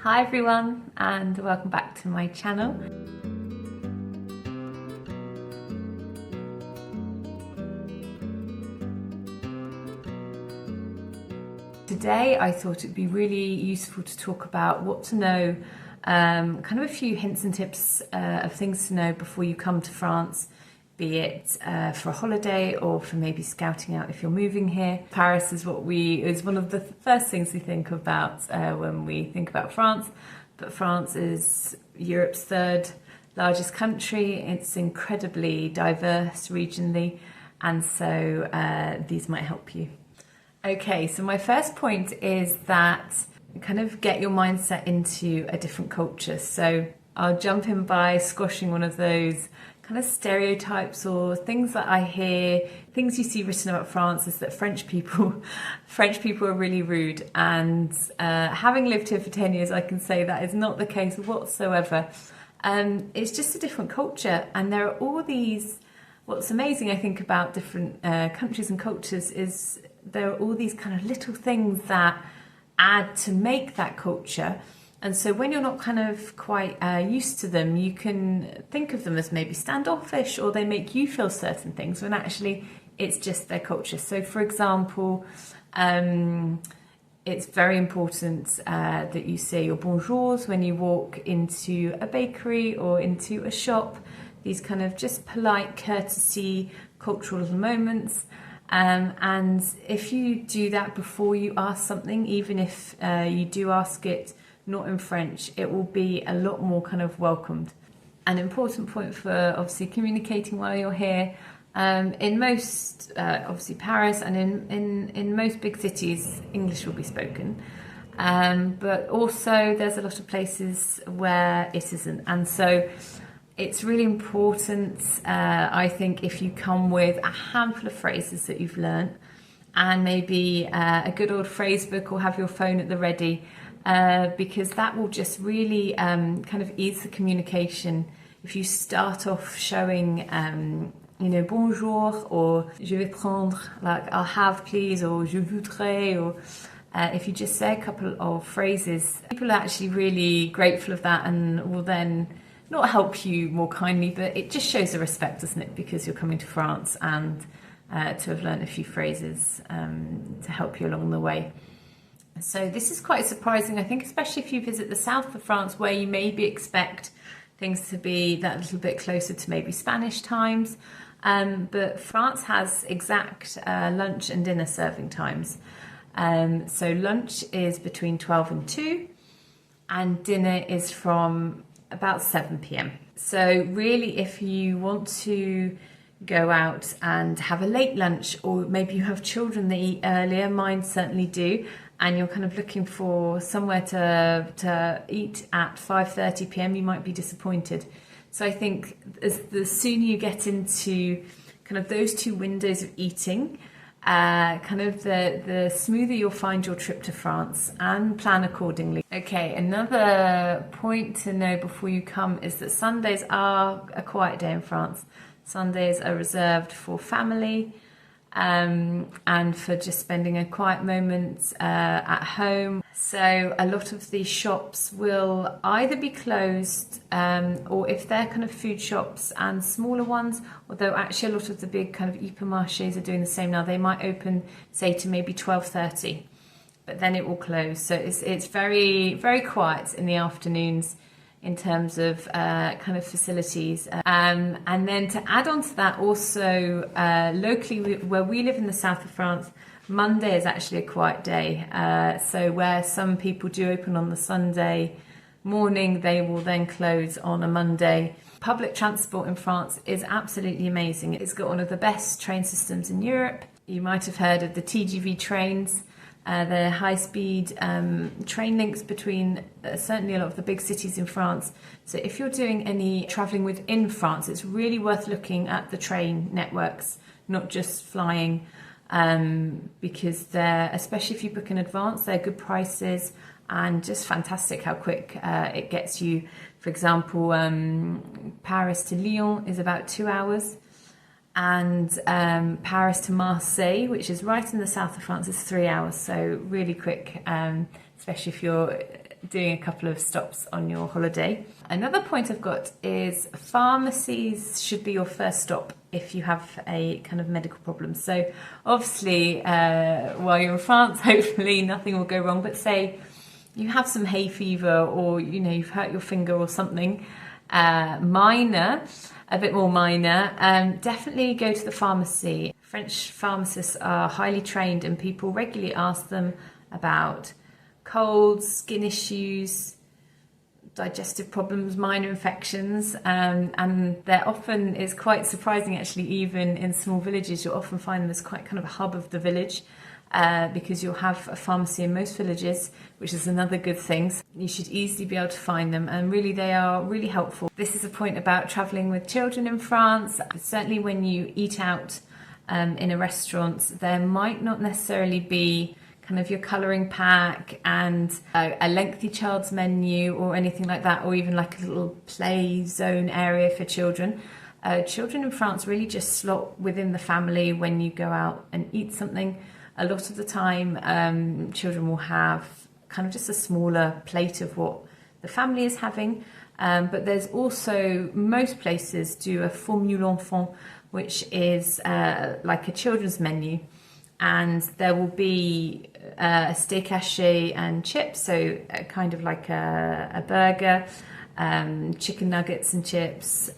Hi everyone, and welcome back to my channel. Today I thought it'd be really useful to talk about what to know, kind of a few hints and tips of things to know before you come to France, be it for a holiday or for maybe scouting out if you're moving here. Paris is one of the first things we think about when we think about France, but France is Europe's third largest country. It's incredibly diverse regionally, and so these might help you. Okay, so my first point is that kind of get your mindset into a different culture. So I'll jump in by squashing one of those kind of stereotypes or things that I hear, things you see written about France is that French people are really rude. And having lived here for 10 years, I can say that is not the case whatsoever. It's just a different culture, and there are all these. What's amazing, I think, about different countries and cultures is there are all these kind of little things that add to make that culture. And so when you're not kind of quite used to them, you can think of them as maybe standoffish, or they make you feel certain things when actually it's just their culture. So for example, it's very important that you say your bonjours when you walk into a bakery or into a shop. These kind of just polite courtesy, cultural little moments. And if you do that before you ask something, even if you do ask it not in French, it will be a lot more kind of welcomed. An important point for obviously communicating while you're here. In most, obviously Paris and in most big cities, English will be spoken. But also there's a lot of places where it isn't. And so it's really important, I think, if you come with a handful of phrases that you've learnt and maybe a good old phrase book, or have your phone at the ready, because that will just really kind of ease the communication. If you start off showing, bonjour, or je vais prendre, like I'll have please, or je voudrais, or if you just say a couple of phrases, people are actually really grateful of that and will then not help you more kindly, but it just shows the respect, doesn't it? Because you're coming to France and to have learned a few phrases to help you along the way. So this is quite surprising, I think, especially if you visit the south of France, where you maybe expect things to be that little bit closer to maybe Spanish times. But France has exact lunch and dinner serving times. So lunch is between 12 and 2, and dinner is from about 7 p.m. So really, if you want to go out and have a late lunch, or maybe you have children that eat earlier, mine certainly do, and you're kind of looking for somewhere to eat at 5:30 p.m, you might be disappointed. So I think the sooner you get into kind of those two windows of eating, kind of the smoother you'll find your trip to France, and plan accordingly. Okay, another point to know before you come is that Sundays are a quiet day in France. Sundays are reserved for family and for just spending a quiet moment at home. So a lot of these shops will either be closed, or if they're kind of food shops and smaller ones, although actually a lot of the big kind of hypermarchés are doing the same now, they might open, say, to maybe 12:30, but then it will close. So it's very, very quiet in the afternoons in terms of kind of facilities. And then to add on to that, also locally, where we live in the south of France, Monday is actually a quiet day. So where some people do open on the Sunday morning, they will then close on a Monday. Public transport in France is absolutely amazing. It's got one of the best train systems in Europe. You might have heard of the TGV trains. The high-speed train links between certainly a lot of the big cities in France. So if you're doing any travelling within France, it's really worth looking at the train networks, not just flying, because they're, especially if you book in advance, they're good prices and just fantastic how quick it gets you. For example, Paris to Lyon is about 2 hours. And Paris to Marseille, which is right in the south of France, is 3 hours, so really quick, especially if you're doing a couple of stops on your holiday. Another point I've got is pharmacies should be your first stop if you have a kind of medical problem. So obviously, while you're in France, hopefully nothing will go wrong, but say you have some hay fever, or you've hurt your finger or something minor, a bit more minor, definitely go to the pharmacy. French pharmacists are highly trained, and people regularly ask them about colds, skin issues, digestive problems, minor infections, and there often is quite surprising actually, even in small villages, you'll often find them as quite kind of a hub of the village, because you'll have a pharmacy in most villages, which is another good thing. So you should easily be able to find them, and really they are really helpful. This is a point about travelling with children in France. Certainly when you eat out in a restaurant, there might not necessarily be kind of your colouring pack and a lengthy child's menu or anything like that, or even like a little play zone area for children. Children in France really just slot within the family when you go out and eat something. A lot of the time, children will have kind of just a smaller plate of what the family is having. But there's also, most places do a formule enfant, which is like a children's menu. And there will be a steak haché and chips, so kind of like a burger, chicken nuggets and chips.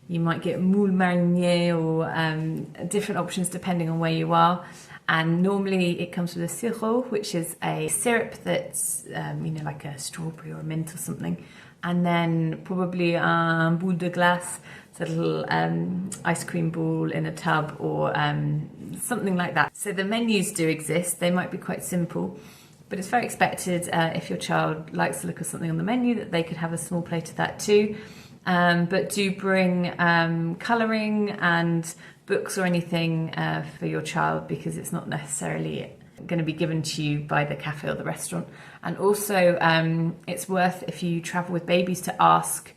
You might get moule marinier, or different options depending on where you are. And normally it comes with a sirop, which is a syrup that's, like a strawberry or a mint or something. And then probably un boule de glace, so a little ice cream ball in a tub, or something like that. So the menus do exist. They might be quite simple, but it's very expected if your child likes to look at something on the menu that they could have a small plate of that too. But do bring colouring and books or anything for your child, because it's not necessarily going to be given to you by the cafe or the restaurant. And also it's worth, if you travel with babies, to ask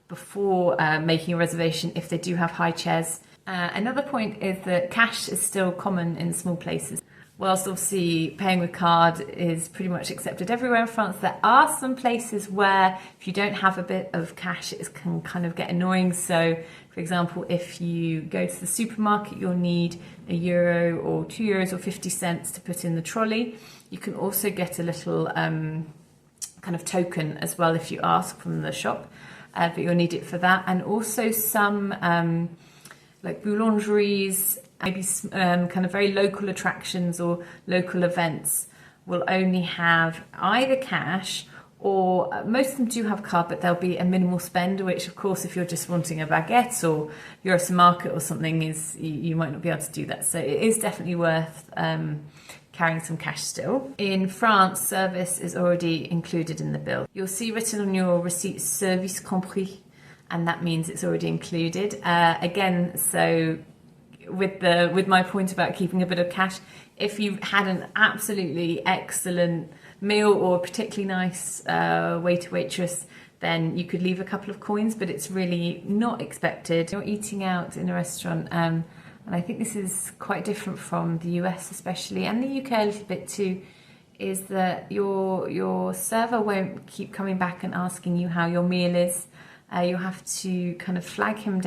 before making a reservation if they do have high chairs. Another point is that cash is still common in small places. Whilst obviously paying with card is pretty much accepted everywhere in France, there are some places where if you don't have a bit of cash, it can kind of get annoying. So, for example, if you go to the supermarket, you'll need €1 or €2 or 50 cents to put in the trolley. You can also get a little kind of token as well if you ask from the shop, but you'll need it for that. And also some like boulangeries, maybe kind of very local attractions or local events will only have either cash, or most of them do have card, but there'll be a minimal spend, which of course if you're just wanting a baguette or you're at a market or something, is you might not be able to do that. So it is definitely worth carrying some cash still. In France, service is already included in the bill. You'll see written on your receipt service compris, and that means it's already included. Again, so with my point about keeping a bit of cash, if you've had an absolutely excellent meal or a particularly nice waiter, waitress, then you could leave a couple of coins, but it's really not expected. You're eating out in a restaurant, and I think this is quite different from the US especially, and the UK a little bit too, is that your server won't keep coming back and asking you how your meal is. You'll have to kind of flag him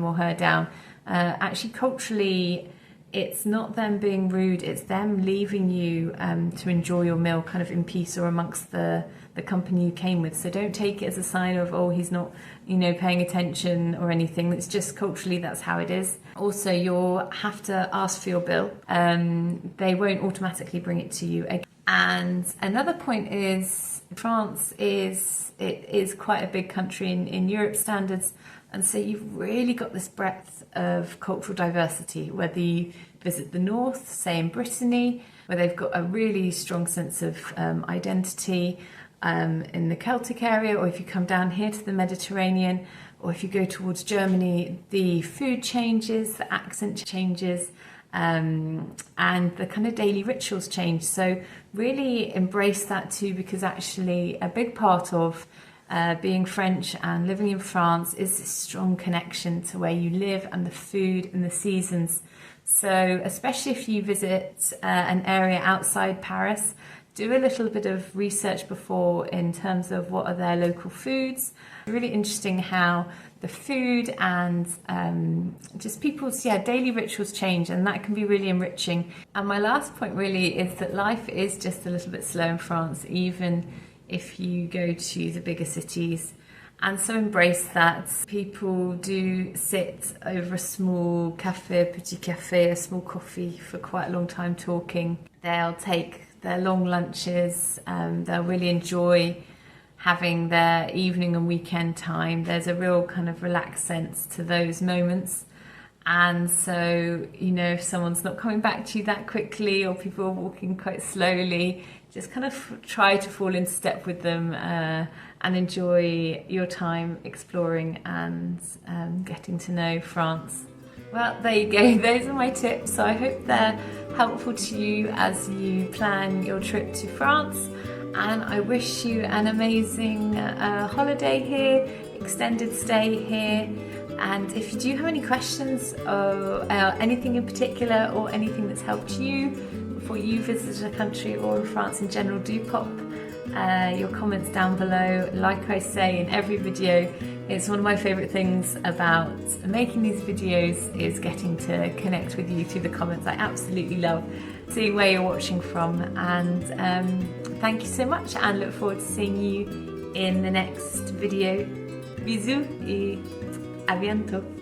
or her down. Actually, culturally, it's not them being rude, it's them leaving you to enjoy your meal kind of in peace or amongst the company you came with. So don't take it as a sign of, oh, he's not, paying attention or anything. It's just culturally, that's how it is. Also, you'll have to ask for your bill. They won't automatically bring it to you again. And another point is, France is quite a big country in Europe standards, and so you've really got this breadth of cultural diversity, whether you visit the north, say in Brittany, where they've got a really strong sense of identity in the Celtic area, or if you come down here to the Mediterranean, or if you go towards Germany, the food changes, the accent changes, and the kind of daily rituals change. So really embrace that too, because actually a big part of being French and living in France is this strong connection to where you live and the food and the seasons. So especially if you visit an area outside Paris, do a little bit of research before in terms of what are their local foods. Really interesting how the food and just people's daily rituals change, and that can be really enriching. And my last point really is that life is just a little bit slow in France, even if you go to the bigger cities. And so embrace that. People do sit over a small petit café, a small coffee for quite a long time talking. They'll take their long lunches, they'll really enjoy having their evening and weekend time. There's a real kind of relaxed sense to those moments. And so, if someone's not coming back to you that quickly, or people are walking quite slowly, just kind of try to fall in step with them and enjoy your time exploring and getting to know France. Well, there you go. Those are my tips. So I hope they're helpful to you as you plan your trip to France. And I wish you an amazing holiday here, extended stay here. And if you do have any questions or anything in particular, or anything that's helped you before you visited a country or France in general, do pop your comments down below. Like I say in every video, it's one of my favourite things about making these videos is getting to connect with you through the comments. I absolutely love seeing where you're watching from, and thank you so much, and look forward to seeing you in the next video. Bisous et à bientôt.